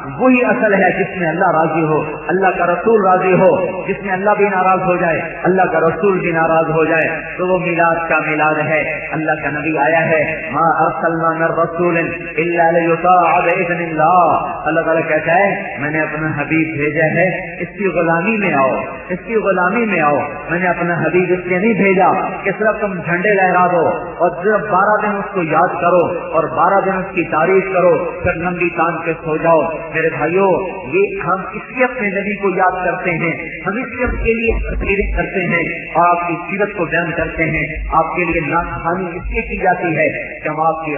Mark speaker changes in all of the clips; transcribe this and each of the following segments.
Speaker 1: وہی اصل ہے جس میں اللہ راضی ہو، اللہ کا رسول راضی ہو، جس میں اللہ بھی ناراض ہو جائے، اللہ کا رسول بھی ناراض ہو جائے، تو وہ میلاد کا میلاد ہے۔ اللہ کا نبی آیا ہے، ما ارسلنا من رسول الا لیطاع باذن اللہ۔ اللہ تعالیٰ کہتا ہے میں نے اپنا حبیب بھیجا ہے، اس کی غلامی میں آؤ، اس کی غلامی میں آؤ۔ میں نے اپنا حبیب اس لیے نہیں بھیجا کہ صرف تم جھنڈے لہرا دو اور صرف 12 دن اس کو یاد کرو اور 12 دن اس کی تعریف کرو پھر ننگی تان کے سو جاؤ۔ میرے بھائیوں، یہ ہم اس لیے اپنے نبی کو یاد کرتے ہیں، ہم اس لیے کے لیے تقریر کرتے ہیں اور آپ کی سیرت کو بیان کرتے ہیں، آپ کے لیے نعت خوانی اس لیے کی جاتی ہے کہ ہم آپ کی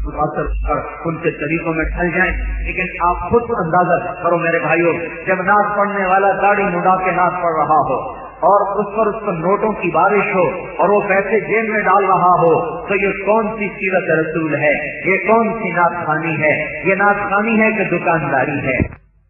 Speaker 1: متاثر کر ان کے طریقوں میں ڈھل جائیں۔ لیکن آپ خود اندازہ کرو میرے بھائیوں، جب نعت پڑھنے والا داڑھی مڈا کے نعت پڑھ رہا ہو اور اس پر نوٹوں کی بارش ہو اور وہ پیسے جیب میں ڈال رہا ہو، تو یہ کون سی سیرت رسول ہے؟ یہ کون سی نعت خوانی ہے؟ یہ نعت خوانی ہے کہ دکانداری ہے؟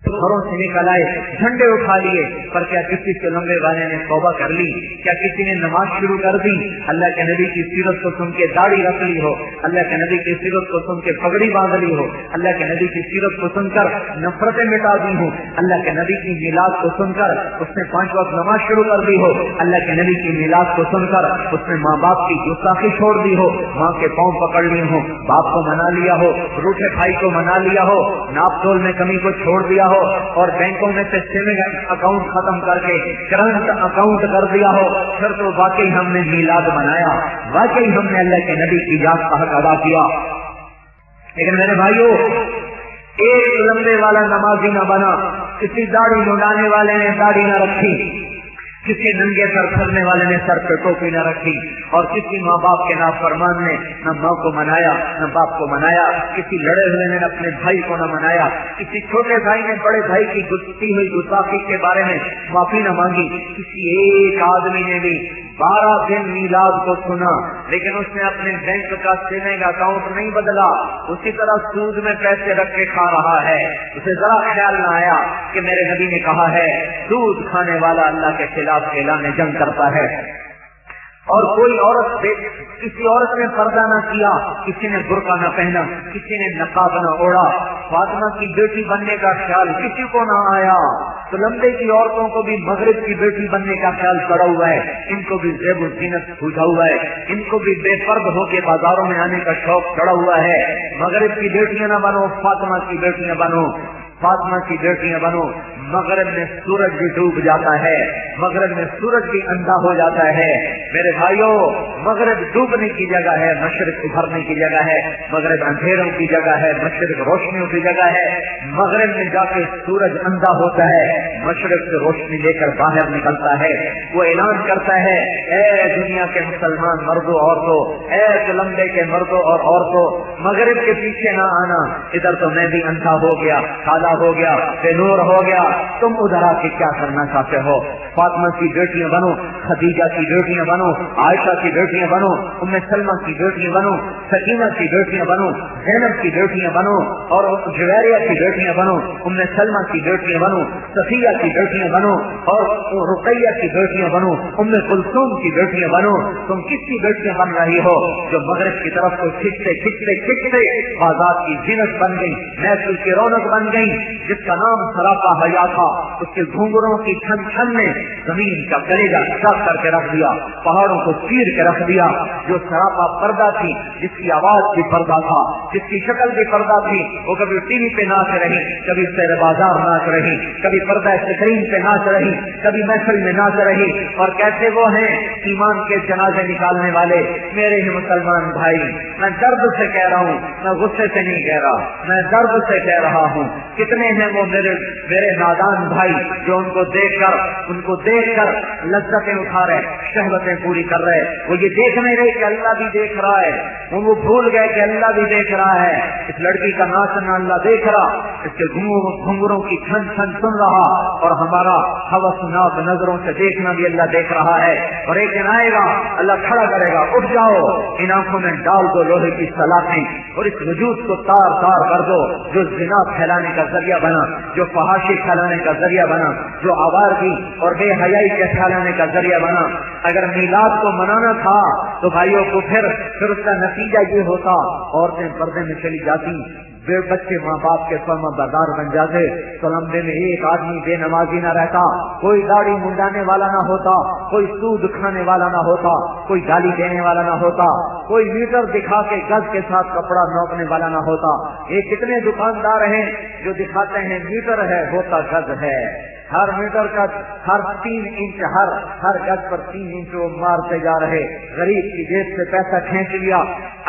Speaker 1: گھروں سے نکل آئے، جھنڈے اٹھا لیے، پر کیا کسی کے لمبے والے نے توبہ کر لی؟ کیا کسی نے نماز شروع کر دی؟ اللہ کے نبی کی سیرت کو سن کے داڑھی رکھ لی ہو، اللہ کے نبی کی سیرت کو سن کے پگڑی باندھ لی ہو، اللہ کے نبی کی سیرت کو سن کر نفرتیں مٹا دی ہوں، اللہ کے نبی کی میلاد کو سن کر اس نے 5 وقت نماز شروع کر دی ہو، اللہ کے نبی کی میلاد کو سن کر اس نے ماں باپ کی گستاخی چھوڑ دی ہو، ماں کے پاؤں پکڑ لیے ہوں، باپ کو منا لیا ہو، روٹھے بھائی کو منا لیا ہو، ناپ تول میں کمی کو چھوڑ دیا ہو اور بینکوں میں سے سیونگ اکاؤنٹ ختم کر کے کرنٹ اکاؤنٹ کر دیا ہو، پھر تو واقعی ہم نے میلاد منایا، واقعی ہم نے اللہ کے نبی کی یاد کا حق ادا کیا۔ لیکن میرے بھائیوں، ایک لمبے والا نمازی نہ بنا، کسی داڑھی منڈانے والے نے داڑھی نہ رکھی، کسی ننگے سر پھرنے والے نے سر پہ ٹوپی نہ رکھی، اور کسی ماں باپ کے نافرمان نے نہ ماں کو منایا نہ باپ کو منایا، کسی لڑے ہوئے نے اپنے بھائی کو نہ منایا، کسی چھوٹے بھائی نے بڑے بھائی کی گزشتی ہوئی گستاخی کے بارے میں معافی نہ مانگی، کسی ایک آدمی نے بھی 12 دن میلاد کو سنا لیکن اس نے اپنے بینک کا سیونگ اکاؤنٹ نہیں بدلا، اسی طرح سود میں پیسے رکھ کے کھا رہا ہے۔ اسے ذرا خیال نہ آیا کہ میرے نبی نے کہا ہے سود کھانے والا اللہ کے خلاف اعلان جنگ کرتا ہے۔ اور کوئی عورت کسی عورت نے پردہ نہ کیا، کسی نے برقع نہ پہنا، کسی نے نقاب نہ اوڑھا، فاطمہ کی بیٹی بننے کا خیال کسی کو نہ آیا، تو لمبے کی عورتوں کو بھی مغرب کی بیٹی بننے کا خیال چڑھا ہوا ہے، ان کو بھی زیب و زینت پوچھا ہوا ہے، ان کو بھی بے پرد ہو کے بازاروں میں آنے کا شوق چڑھا ہوا ہے۔ مغرب کی بیٹیاں نہ بنو، فاطمہ کی بیٹیاں بنو، فاطمہ کی بیٹیاں بنو۔ مغرب میں سورج بھی ڈوب جاتا ہے، مغرب میں سورج بھی اندھا ہو جاتا ہے۔ میرے بھائیوں، مغرب ڈوبنے کی جگہ ہے، مشرق ابھرنے کی جگہ ہے، مغرب اندھیروں کی جگہ ہے، مشرق روشنیوں کی جگہ ہے۔ مغرب میں جا کے سورج اندھا ہوتا ہے، مشرق سے روشنی لے کر باہر نکلتا ہے، وہ اعلان کرتا ہے اے دنیا کے مسلمان مردوں عورتوں، اے لمبے کے مردوں اور عورتوں، مغرب کے پیچھے نہ آنا، ادھر تو میں بھی اندھا ہو گیا، کالا ہو گیا، بے نور ہو گیا، تم ادھر آ کے کیا کرنا چاہتے ہو؟ فاطمہ کی بیٹیاں بنو، خدیجہ کی بیٹیاں بنو، عائشہ کی بیٹیاں بنو، ام سلمہ کی بیٹیاں بنو، سکینہ کی بیٹیاں بنو، زینب کی بیٹیاں بنو، اور جویریہ کی بیٹیاں بنو، ام سلمہ کی بیٹیاں بنو، صفیہ کی بیٹیاں بنو، اور رقیہ کی بیٹیاں بنو، ام کلثوم کی بیٹیاں بنو۔ تم کس کی بیٹیاں بن رہی ہو جو مغرب کی طرف کو کھچتے کھچتے کھچتے آزاد کی زینت بن گئی، محفل کی رونق بن گئی، جس کا نام سراپا حیا تھا، اس کے گھنگروں کی چھن چھن نے زمین کا کلیجہ چاک کر کے رکھ دیا، پہاڑوں کو چیر کے رکھ دیا۔ جو سراپا پردہ تھی، جس کی آواز بھی پردہ تھا، جس کی شکل بھی پردہ تھی، وہ کبھی ٹی وی پہ ناچ رہی، کبھی شیر بازار ناچ رہی، کبھی پردہ اسکرین پہ ناچ رہی، کبھی محفل میں ناچ رہی۔ اور کیسے وہ ہیں ایمان کے جنازے نکالنے والے میرے ہی مسلمان بھائی، میں درد سے کہہ رہا ہوں، میں غصے سے نہیں کہہ رہا، میں درد سے کہہ رہا ہوں۔ کتنے ہیں وہ میرے نادان بھائی جو ان کو دیکھ کر لذتیں اٹھا رہے، شہوتیں پوری کر رہے، وہ یہ دیکھ نہیں رہے کہ اللہ بھی دیکھ رہا ہے، وہ بھول گئے کہ اللہ بھی دیکھ رہا ہے۔ اس لڑکی کا ناچنا اللہ دیکھ رہا، اس کے گھنگروں کی چھن چھن سن رہا، اور ہمارا ہوسناک نظروں سے دیکھنا بھی اللہ دیکھ رہا ہے۔ اور ایک دن آئے گا، اللہ کھڑا کرے گا، اٹھ جاؤ، ان آنکھوں میں ڈال دو لوہے کی سلاخیں، اور اس وجود کو تار تار کر دو جو زنا پھیلانے کا ذریعہ بنا، جو فحاشی پھیلانے کا ذریعہ بنا، جو آوارگی اور بے حیائی کے پھیلانے کا ذریعہ بنا۔ اگر میلاد کو منانا تھا تو بھائیوں کو پھر اس کا نتیجہ یہ ہوتا، عورتیں پردے میں چلی جاتی، بچے ماں باپ کے فرما بردار بن جاتے تو لمبے میں ایک آدمی بے نمازی نہ رہتا، کوئی داڑھی منڈانے والا نہ ہوتا، کوئی سود کھانے والا نہ ہوتا، کوئی گالی دینے والا نہ ہوتا، کوئی میٹر دکھا کے گز کے ساتھ کپڑا نوپنے والا نہ ہوتا۔ یہ کتنے دکاندار ہیں جو دکھاتے ہیں میٹر ہے ہوتا گز ہے، ہر میٹر کا ہر 3 انچ ہر گز پر 3 انچ وہ مارتے جا رہے، غریب کی جیب سے پیسہ کھینچ لیا۔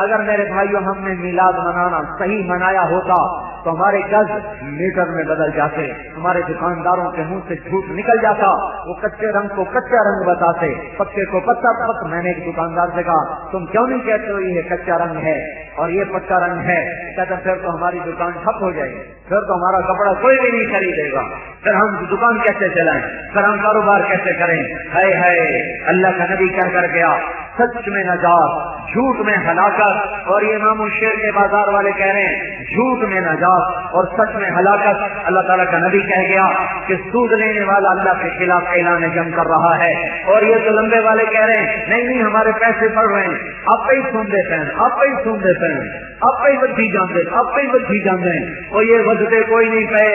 Speaker 1: اگر میرے بھائیوں ہم نے میلاد منانا صحیح منایا ہوتا تو ہمارے گز میٹر میں بدل جاتے، ہمارے دکانداروں کے منہ سے جھوٹ نکل جاتا، وہ کچے رنگ کو کچا رنگ بتاتے، پکے کو پکا۔ میں نے ایک دکاندار سے کہا تم کیوں نہیں کہتے ہو یہ کچا رنگ ہے اور یہ پکا رنگ ہے؟ کہتا پھر تو ہماری دکان ٹھپ ہو جائے گی، پھر تو ہمارا کپڑا کوئی بھی نہیں خریدے گا، پھر ہم دکان کیسے چلائیں، پھر ہم کاروبار کیسے کریں؟ ہائے ہائے، اللہ کا نبی کہہ کر گیا سچ میں نجات، جھوٹ میں ہلاکت۔ اور یہ امام الشیر کے بازار والے کہہ رہے ہیں جھوٹ میں نجات اور سچ میں ہلاکت۔ اللہ تعالیٰ کا نبی کہہ گیا کہ سود لینے والا اللہ کے خلاف اعلان جنگ کر رہا ہے، اور یہ تو لمبے والے کہہ رہے ہیں نہیں ہمارے پیسے پڑ رہے ہیں، آپ پہ ہی سن دیتے ہیں، آپ پہ ہی سن دیتے ہیں، آپ پہ ہی بدھی جانتے، آپ پہ ہی بدھی جانتے ہیں، اور یہ بدتے کوئی نہیں پے،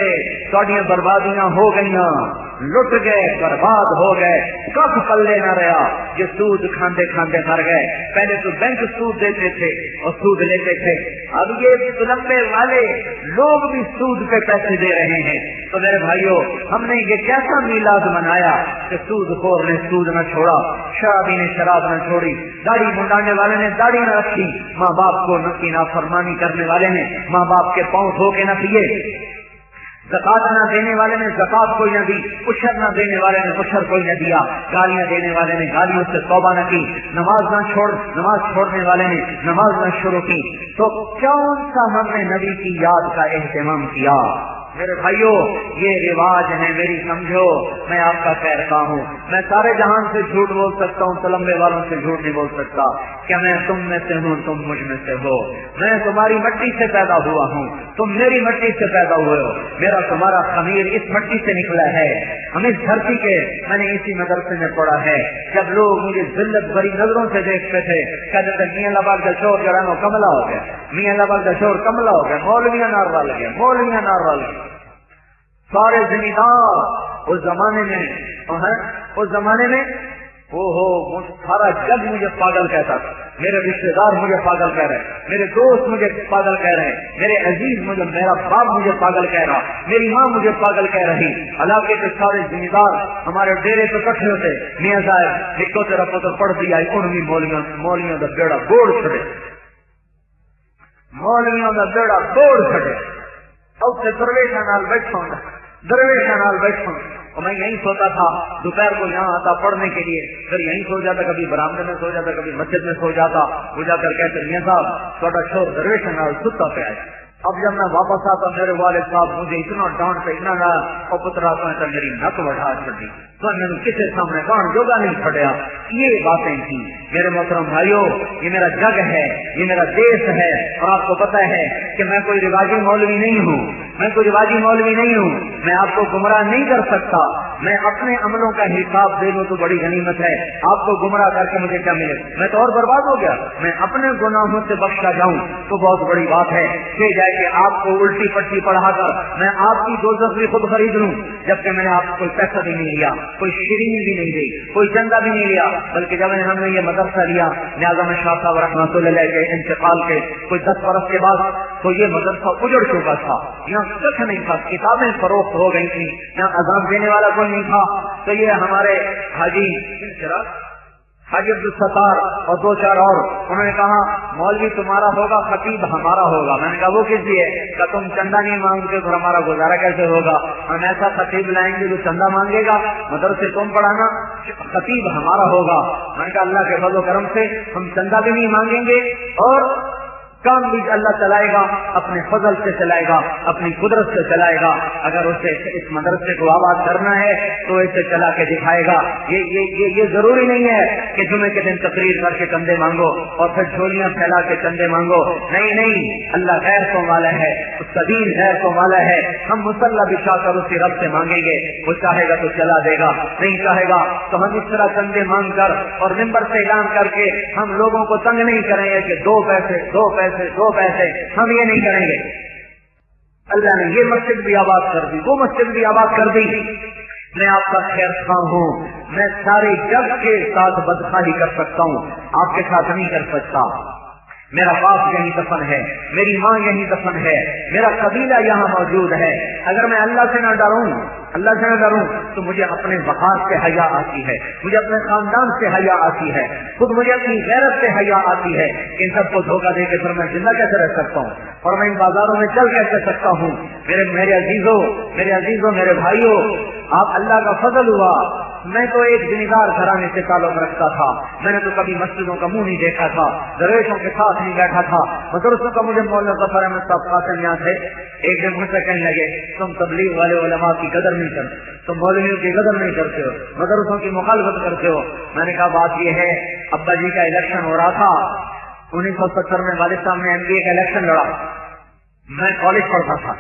Speaker 1: ساڑیاں بربادیاں ہو گئیاں، لٹ گئے، برباد ہو گئے، کب پلے نہ رہا، یہ سود کھاندے کھاندے مر گئے۔ پہلے تو بینک سود دیتے تھے اور سود لیتے تھے، اب یہ لمبے والے لوگ بھی سود پہ پیسے دے رہے ہیں۔ تو میرے بھائیوں ہم نے یہ کیسا میلاد منایا کہ سود خور نے سود نہ چھوڑا، شرابی نے شراب نہ چھوڑی، داڑھی منڈانے والے نے داڑھی نہ رکھی، ماں باپ کو نہ نافرمانی کرنے والے نے ماں باپ کے پاؤں دھو کے نہ پیے، زکات نہ دینے والے نے زکات کوئی نہ دی، عشر نہ دینے والے نے عشر کوئی نہ دیا، گالیاں دینے والے نے گالیوں سے توبہ نہ کی، نماز چھوڑنے والے نے نماز نہ شروع کی، تو کون سا ہم نے نبی کی یاد کا اہتمام کیا؟ میرے بھائیوں یہ رواج ہے، میری سمجھو، میں آپ کا خیر خواہ ہوں، میں سارے جہان سے جھوٹ بول سکتا ہوں، تلمبے والوں سے جھوٹ نہیں بول سکتا۔ کیا میں تم میں سے ہوں، تم مجھ میں سے ہو، میں تمہاری مٹی سے پیدا ہوا ہوں، تم میری مٹی سے پیدا ہوئے ہو، میرا تمہارا خمیر اس مٹی سے نکلا ہے، ہم اس دھرتی کے، میں نے اسی مدرسے میں پڑھا ہے، جب لوگ مجھے ذلت بھری نظروں سے دیکھتے تھے، کہتے تھے میاں لباغ کا شور جو ہے کملا ہو گیا، میاں لباغ کا شور کملا ہو گیا، مولویاں ناروا لگے، مولویاں ناروا لگے۔ سارے زمیندار اس زمانے میں سارا جگ مجھے پاگل کہتا تھا، میرے رشتے دار مجھے پاگل کہہ رہے، میرے دوست مجھے پاگل کہہ رہے، میرے عزیز میرا باپ مجھے پاگل کہہ رہا، میری ماں مجھے پاگل کہہ رہی۔ علاقے کے سارے زمیندار ہمارے ڈیرے پہ کٹھے ہوتے، میاں صاحب ایک تیرا پتر پڑھ دیا، انہوں مولیوں کا بیڑا گوڑ چھڑے، مولیوں کا بیڑا گوڑ چھڑے، درویشا نال بیٹھوں اور میں یہیں سوتا تھا، دوپہر کو یہاں آتا پڑھنے کے لیے، پھر یہیں سو جاتا، کبھی برامدے میں سو جاتا، کبھی مسجد میں سو جاتا، وہ جا کر کہتے میاں صاحب تھوڑا شور درویشا نال ستا پہ آئے۔ اب جب میں واپس آتا میرے والد صاحب مجھے اتنا ڈانٹ پہ اتنا ڈالا اور پترا تو میری نک بڑھا چڑی، تو میں نے کسی سامنے کان جوگا نہیں پڑیا۔ یہ باتیں تھی میرے محترم بھائیوں، یہ میرا جگ ہے، یہ میرا دیش ہے، اور آپ کو پتہ ہے کہ میں کوئی رواجی مولوی نہیں ہوں، میں کوئی رواجی مولوی نہیں ہوں، میں آپ کو گمراہ نہیں کر سکتا، میں اپنے عملوں کا حساب دے لوں تو بڑی غنیمت ہے، آپ کو گمراہ کر کے مجھے کیا ملے؟ میں تو اور برباد ہو گیا، میں اپنے گناہوں سے بخشا جاؤں تو بہت بڑی بات ہے، کہ جائے کہ آپ کو الٹی پٹی پڑھا کر میں آپ کی دوزخ بھی خود خرید لوں، جبکہ میں نے آپ کو کوئی پیسہ بھی نہیں لیا، کوئی شیرینی بھی نہیں دی، کوئی چندہ بھی نہیں لیا، بلکہ جب ہم نے یہ مدرسہ لیا نیازم شاہ صاحب رحمۃ اللہ علیہ کے انتقال کے کوئی 10 برس کے بعد، تو یہ مدرسہ اجڑ چکا تھا، یہاں کچھ نہیں تھا، کتابیں فروخت ہو گئی تھی، یہاں اذان دینے والا کوئی نہیں تھا، تو یہ ہمارے حاجی عبد الستار اور 2-4 اور انہوں نے کہا مولوی تمہارا ہوگا، خطیب ہمارا ہوگا۔ میں نے کہا وہ کس لیے؟ کہ تم چندہ نہیں مانگتے تو ہمارا گزارا کیسے ہوگا؟ ہم ایسا خطیب لائیں گے جو چندہ مانگے گا، مدرسے تم پڑھانا، خطیب ہمارا ہوگا۔ میں نے کہا اللہ کے فضل و کرم سے ہم چندہ بھی نہیں مانگیں گے اور کام بھی اللہ چلائے گا، اپنے فضل سے چلائے گا، اپنی قدرت سے چلائے گا۔ اگر اسے اس مدرسے کو آباد کرنا ہے تو اسے چلا کے دکھائے گا۔ یہ ضروری نہیں ہے کہ جمعے کے دن تقریر کر کے چندے مانگو اور پھر جھولیاں پھیلا کے چندے مانگو، نہیں، اللہ غیر کو والا ہے، اس کا دین غیر کو والا ہے۔ ہم مصلی بچھا کر اسی رب سے مانگیں گے، وہ چاہے گا تو چلا دے گا، نہیں چاہے گا تو ہم اس طرح چندے مانگ کر اور ممبر سے اعلان کر کے ہم لوگوں کو تنگ نہیں کریں گے کہ 2 پیسے، ہم یہ نہیں کریں گے۔ اللہ نے یہ مسجد بھی آباد کر دی، وہ مسجد بھی آباد کر دی، میں آپ کا خیر خواہ ہوں، میں سارے جگ کے ساتھ بدخواہی کر سکتا ہوں، آپ کے ساتھ نہیں کر سکتا۔ میرا باپ یہیں دفن ہے، میری ماں یہیں دفن ہے، میرا قبیلہ یہاں موجود ہے، اگر میں اللہ سے نہ ڈروں تو مجھے اپنے وقار سے حیا آتی ہے، مجھے اپنے خاندان سے حیا آتی ہے، خود مجھے اپنی غیرت سے حیا آتی ہے کہ ان سب کو دھوکہ دے کے پھر میں زندہ کیسے رہ سکتا ہوں اور میں ان بازاروں میں چل کیسے سکتا ہوں۔ میرے عزیزوں میرے بھائیوں، آپ اللہ کا فضل ہوا، میں تو ایک زمیندار گھرانے سے تعلق رکھتا تھا، میں نے تو کبھی مسجدوں کا منہ نہیں دیکھا تھا، درویشوں کے ساتھ نہیں بیٹھا تھا، مدرسوں کا مجھے مولانا ظفر احمد صاحب قاسم یہاں تھے، ایک دن مجھ سے کہنے لگے تم تبلیغ والے علماء کی قدر نہیں کرتے، تم مولویوں کی قدر نہیں کرتے ہو، مدرسوں کی مخالفت کرتے ہو۔ میں نے کہا بات یہ ہے، ابا جی کا الیکشن ہو رہا تھا 1970 میں، والد صاحب نے MBA کا الیکشن لڑا، میں کالج پڑھتا تھا،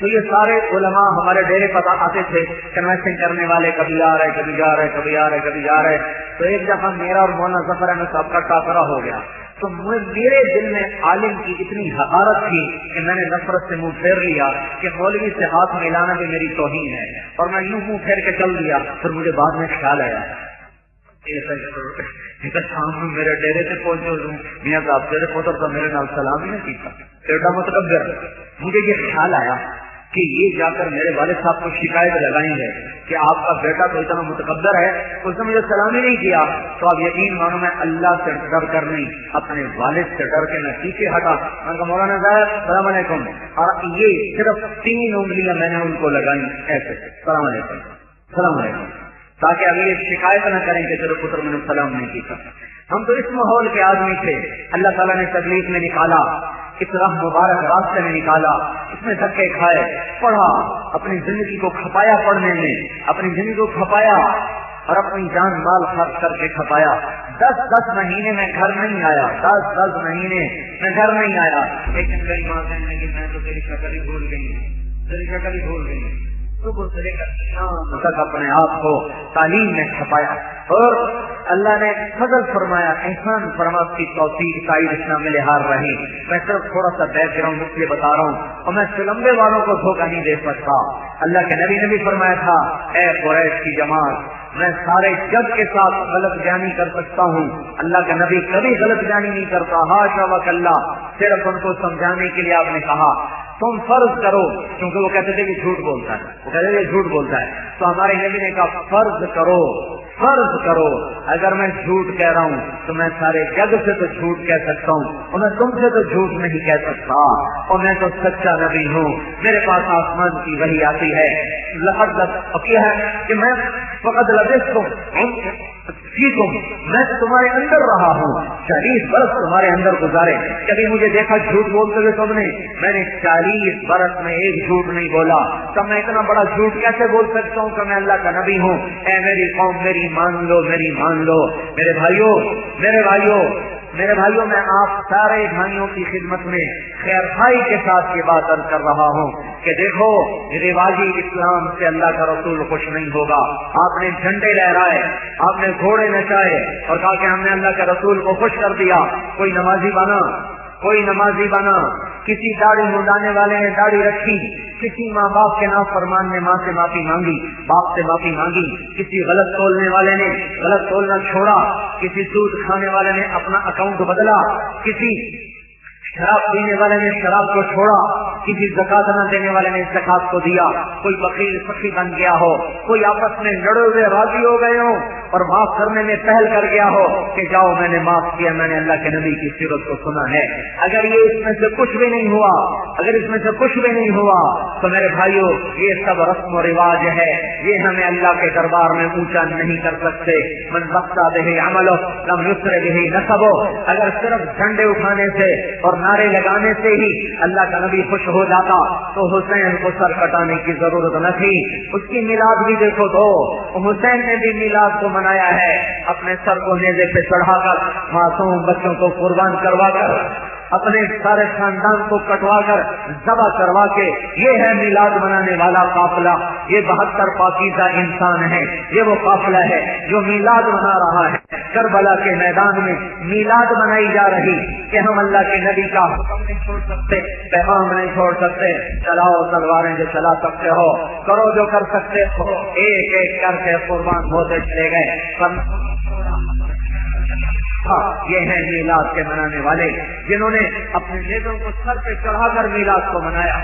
Speaker 1: تو یہ سارے علماء ہمارے ڈیرے پر آتے تھے کنوینشن کرنے والے، کبھی آ رہے کبھی جا رہے کبھی آ رہے کبھی جا رہے، تو ایک دفعہ میرا اور مولانا ظفر احمد صاحب کا ٹاکرا ہو گیا، تو میرے دل میں عالم کی اتنی حقارت تھی کہ میں نے نفرت سے منہ پھیر لیا کہ مولوی سے ہاتھ ملانا بھی میری توہین ہے، اور میں یوں منہ پھیر کے چل دیا۔ پھر مجھے بعد میں خیال آیا شام میں میرے ڈیرے سے پہنچے میاں صاحب تیرے پوتر تو میرے نام سلام ہی نہیں کیتا، بیٹا متکبر۔ مجھے یہ خیال آیا کہ یہ جا کر میرے والد صاحب کو شکایت لگائیں گے کہ آپ کا بیٹا تو اتنا متکبر ہے، اس نے مجھے سلام ہی نہیں کیا، تو آپ یقین مانو میں اللہ سے ڈر کر نہیں، اپنے والد سے ڈر کے میں پیچھے ہٹا، میں کہا مولانا صاحب السلام علیکم، اور یہ صرف 3 انگلیاں میں نے ان کو لگائی ایسے، السلام علیکم السلام علیکم، تاکہ ابھی یہ شکایت نہ کریں کہ تیرے پتر میں نے سلام نہیں کیا۔ ہم تو اس ماحول کے آدمی تھے، اللہ تعالیٰ نے تبلیغ میں نکالا، اس راہ مبارک راستے میں نکالا، اس میں دھکے کھائے، پڑھا، اپنی زندگی کو کھپایا پڑھنے میں، اپنی زندگی کو کھپایا اور اپنی جان مال خرچ کر کے کھپایا۔ 10 مہینے میں گھر نہیں آیا، 10 مہینے میں گھر نہیں آیا، لیکن میری ماں کہنے لگی میں تو تیری شکل ہی بھول گئی، صبح سے لے کر شام تک اپنے آپ کو تعلیم میں کھپایا، اور اللہ نے فضل فرمایا، احسان فرما کی توفیق تائید شامل حال رہی۔ میں صرف تھوڑا سا بیک گراؤنڈ اس لیے بتا رہا ہوں، اور میں سلمبے والوں کو دھوکہ نہیں دے سکتا۔ اللہ کے نبی نے بھی فرمایا تھا، اے قریش کی جماعت، میں سارے جگ کے ساتھ غلط بیانی کر سکتا ہوں، اللہ کا نبی کبھی غلط بیانی نہیں کرتا، حاشا وکلا، صرف ان کو سمجھانے کے لیے آپ نے کہا تم فرض کرو، کیونکہ وہ کہتے تھے کہ جھوٹ بولتا ہے، تو ہمارے نبی نے کہا فرض کرو، اگر میں جھوٹ کہہ رہا ہوں تو میں سارے جگ سے تو جھوٹ کہہ سکتا ہوں، اور میں تم سے تو جھوٹ نہیں کہہ سکتا، اور میں تو سچا نبی ہوں، میرے پاس آسمان کی وحی آتی ہے، کیا ہے کہ میں فقط میں تمہارے اندر رہا ہوں، 40 برس تمہارے اندر گزارے، کبھی مجھے دیکھا جھوٹ بولتے ہوئے تم نے؟ میں نے 40 برس میں ایک جھوٹ نہیں بولا، تب میں اتنا بڑا جھوٹ کیسے بول سکتا ہوں کہ میں اللہ کا نبی ہوں؟ اے میری قوم میری مان لو، میرے بھائیوں میں آپ سارے بھائیوں کی خدمت میں خیر خائی کے ساتھ یہ بات عرض کر رہا ہوں کہ دیکھو رواجی اسلام سے اللہ کا رسول خوش نہیں ہوگا۔ آپ نے جھنڈے لہرائے، آپ نے گھوڑے نچائے اور کہا کہ ہم نے اللہ کے رسول کو خوش کر دیا، کوئی نمازی بنا، کسی داڑھی منڈانے والے نے داڑھی رکھی، کسی ماں باپ کے نافرمان نے ماں سے معافی مانگی، باپ سے معافی مانگی، کسی غلط تولنے والے نے غلط تولنا چھوڑا، کسی سود کھانے والے نے اپنا اکاؤنٹ بدلا، کسی شراب پینے والے نے شراب کو چھوڑا، کسی زکات نہ دینے والے نے زکات کو دیا، کوئی بخیل سخی بن گیا ہو، کوئی آپس میں لڑے ہوئے راضی ہو گئے ہوں اور معاف کرنے میں پہل کر گیا ہو کہ جاؤ میں نے معاف کیا، میں نے اللہ کے نبی کی سیرت کو سنا ہے۔ اگر یہ اس میں سے کچھ بھی نہیں ہوا تو میرے بھائیوں یہ سب رسم و رواج ہے، یہ ہمیں اللہ کے دربار میں اونچا نہیں کر سکتے۔ من بخشا دے عملو لم یسر به نسبو، اگر صرف جھنڈے اٹھانے سے اور نعرے لگانے سے ہی اللہ کا نبی خوش ہو جاتا تو حسین کو سر کٹانے کی ضرورت نہ تھی۔ اس کی میلاد بھی دیکھو تو حسین نے بھی میلاد کو منایا ہے، اپنے سر کو نیزے پہ چڑھا کر، معصوم بچوں کو قربان کروا کر، اپنے سارے خاندان کو کٹوا کر ذبح کروا کے، یہ ہے میلاد منانے والا قافلہ، یہ 72 پاکیزہ انسان ہے، یہ وہ قافلہ ہے جو میلاد منا رہا ہے۔ کربلا کے میدان میں میلاد منائی جا رہی کہ ہم اللہ کے نبی کا حکم نہیں چھوڑ سکتے، پیغام نہیں چھوڑ سکتے، چلاؤ تلواریں جو چلا سکتے ہو، کرو جو کر سکتے ہو، ایک ایک کر کے قربان ہوتے چلے گئے۔ یہ ہیں میلاد کے منانے والے، جنہوں نے اپنے نیزوں کو سر پہ چڑھا کر میلاد کو منایا۔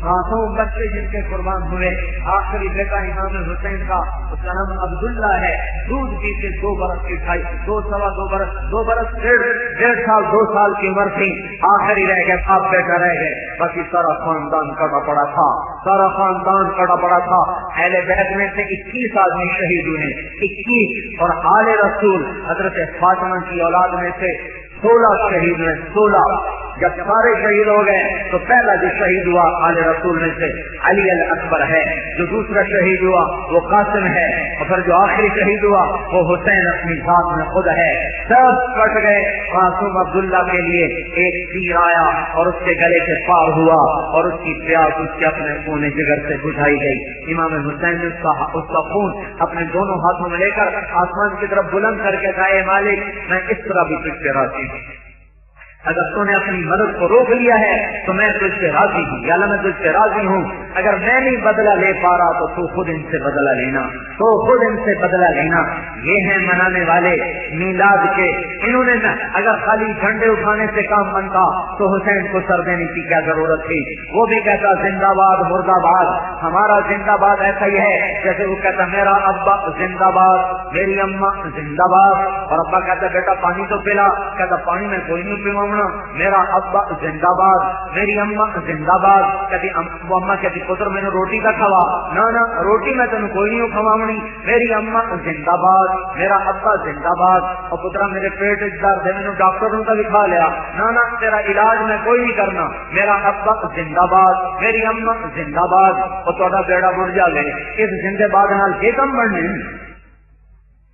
Speaker 1: معصوم بچے جن کے قربان ہوئے، آخری بیٹا امام حسین کا اس کا نام عبداللہ ہے، دودھ پی کے 2 برس کی کھائی، 2 برس 1.5 سال 2 سال کی عمر تھی، آخری رہ گئے، باپ بیٹا رہ گئے، باقی سارا خاندان کٹا پڑا تھا، سارا خاندان کٹا پڑا تھا۔ اہل بیت میں سے 21 آدمی شہید ہوئے، 21، اور آل رسول حضرت فاطمہ کی اولاد میں سے 16 شہید ہوئے، 16۔ جب سارے شہید ہو گئے تو پہلا جو شہید ہوا آل رسول میں سے علی الاکبر ہے، جو دوسرا شہید ہوا وہ قاسم ہے، اور پھر جو آخری شہید ہوا وہ حسین اپنی ذات میں خود ہے۔ سب کٹ گئے، معصوم عبداللہ کے لیے ایک تیر آیا اور اس کے گلے سے پار ہوا اور اس کی پیاس اس کے اپنے خون جگر سے بجھائی گئی۔ امام حسین نے اس کا خون اپنے دونوں ہاتھوں میں لے کر آسمان کی طرف بلند کر کے کہا، اے مالک میں اس طرح بھی تجھ سے راضی ہوں، اگر تو نے اپنی مدد کو روک لیا ہے تو میں تجھ سے راضی ہوں، یا اللہ میں تجھ سے راضی ہوں، اگر میں نہیں بدلہ لے پا رہا تو خود ان سے بدلہ لینا، بدلہ لینا۔ یہ ہیں منانے والے میلاد کے۔ انہوں نے اگر خالی جھنڈے اٹھانے سے کام بنتا تو حسین کو سر دینے کی کیا ضرورت تھی؟ وہ بھی کہتا زندہ باد مرد آباد، ہمارا زندہ باد ایسا ہی ہے جیسے وہ کہتا میرا ابا زندہ باد، میری اماں زندہ باد، اور ابا کہتا بیٹا پانی تو پلا، کہتا پانی میں کوئی نہیں پیواؤں، میرا ابا زندہ باد، میری اماں زندہ باد، کہتی وہ اماں کہتی پتر میں نے روٹی کا کھوا، نہ روٹی میں تمہیں کوئی نہیں کھواؤنی، میری اماں زندہ باد، میرا ابا زندہ باد، اور پترا میرے پیٹ درد ہے میں نے ڈاکٹروں کا دکھا لیا، نہ تیرا علاج میں کوئی نہیں کرنا، میرا ابا زندہ باد، میری اماں زندہ باد، اور تھوڑا بیڑا بڑھ جائے اس زندے باد نال کے کم بڑھنے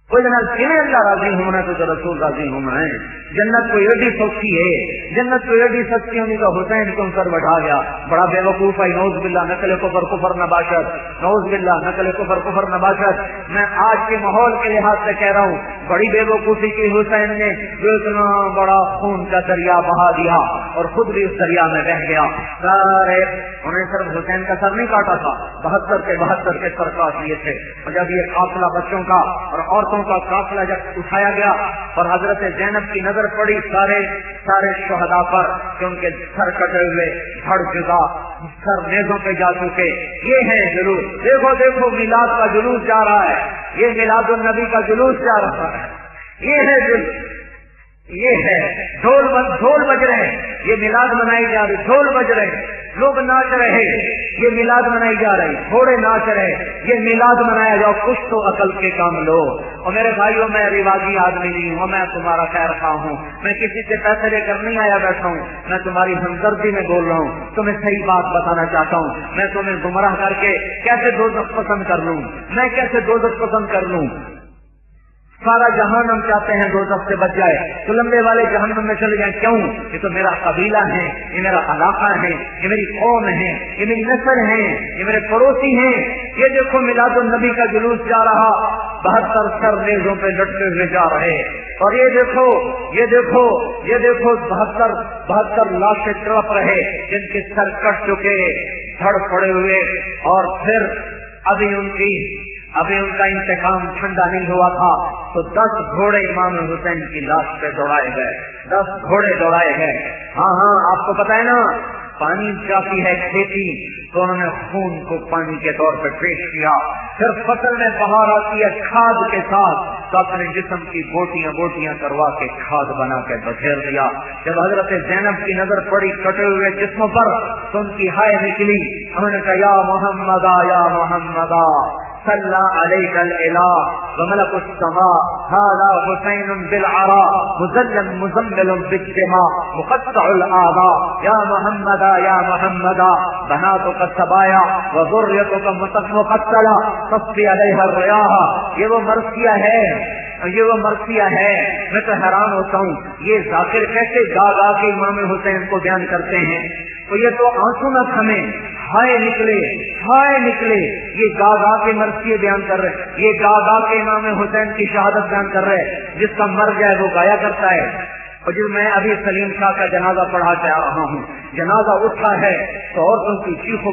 Speaker 1: کوئی جناب کیویں اللہ راضی ہونا تو رسول راضی ہونا ہے۔ جنت کو ایڈی سوچی ہے، جنت کو ایڈی سچی ہونی تو حسین کو سر بٹھا گیا، بڑا بے وقوف ہے، نعوذ باللہ نقل کفر نباشت، نعوذ باللہ نقل کفر نباشت۔ میں آج کے ماحول کے لحاظ سے کہہ رہا ہوں، بڑی بے وقوفی کی حسین نے جو اتنا بڑا خون کا دریا بہا دیا اور خود بھی اس دریا میں بہ گیا۔ سارے انہیں صرف حسین کا سر نہیں کاٹا تھا، 72 کے سر کاٹ لیے تھے۔ اور جب یہ قافلہ بچوں کا اور عورتوں کا قافلہ جب اٹھایا گیا اور حضرت زینب کی نظر پڑی سارے شہداء پر کہ ان کے سر کٹے ہوئے، دھڑ جدا، سر نیزوں پہ جا چکے، یہ ہے جلوس۔ دیکھو میلاد کا جلوس جا رہا ہے، یہ میلاد النبی کا جلوس جا رہا ہے، یہ ہے جلوس، یہ ہے ڈھول بج رہے ہیں، یہ میلاد منائی جا رہی، ڈھول بج رہے ہیں، لوگ ناچ رہے، یہ میلاد منائی جا رہی، گھوڑے ناچ رہے، یہ میلاد منایا جاؤ، کچھ تو عقل کے کام لو۔ اور میرے بھائیوں میں رواجی آدمی نہیں ہوں، میں تمہارا خیر خواہ ہوں، میں کسی سے پیسے لے کر نہیں آیا بیٹھا ہوں، میں تمہاری ہمدردی میں بول رہا ہوں، تمہیں صحیح بات بتانا چاہتا ہوں۔ میں تمہیں گمراہ کر کے کیسے دوزخ پسند کر لوں، میں کیسے دوزخ پسند کر لوں؟ سارا جہان ہم چاہتے ہیں دوزخ سے بچ جائے تو لمبے والے جہنم میں چلے جائیں، کیوں؟ یہ تو میرا قبیلہ ہے، یہ میرا علاقہ ہے، یہ میری قوم ہے، یہ میری نسل ہے، یہ میرے پڑوسی ہیں۔ یہ دیکھو میلاد النبی کا جلوس جا رہا، 72 سر نیزوں پہ لٹکے ہوئے جا رہے، اور یہ دیکھو 72 لاشیں تڑپ رہے جن کے سر کٹ چکے، دھڑ پڑے ہوئے، اور پھر ابھی ان کا انتقام ٹھنڈا نہیں ہوا تھا تو 10 گھوڑے امام حسین کی لاش پہ دوڑائے گئے، 10 گھوڑے دوڑائے گئے۔ ہاں آپ کو پتا ہے نا، پانی جاتی ہے کھیتی تو انہوں نے خون کو پانی کے طور پہ پیش کیا، پھر فصل میں بہار آتی ہے کھاد کے ساتھ تو اپنے جسم کی بوٹیاں کروا کے کھاد بنا کے بکھیر دیا۔ جب حضرت زینب کی نظر پڑی کٹے ہوئے جسموں پر تو ان کی ہائے نکلی، انہوں نے کہا یا محمد صلی علیک الالہ وملک السماء هذا حسین بالعراء مزمل بالدماء مقطع الاعضاء یا محمد بناتک السبایا وذریتک مقتلہ تصفی علیہ الریاح۔ یہ وہ مرثیہ ہے، میں تو حیران ہوتا ہوں یہ ذاکر کیسے گا کے امام حسین کو بیان کرتے ہیں، تو یہ تو آنسو نہ تھمے، ہائے نکلے ہائے نکلے، یہ گا گا کے مرثیے بیان کر رہے، یہ گا گا کے امام حسین کی شہادت بیان کر رہے، جس کا مر جائے وہ گایا کرتا ہے۔ اور جو میں ابھی سلیم شاہ کا جنازہ پڑھا کے آ رہا ہوں، جنازہ اٹھا ہے تو عورتوں کی چیخوں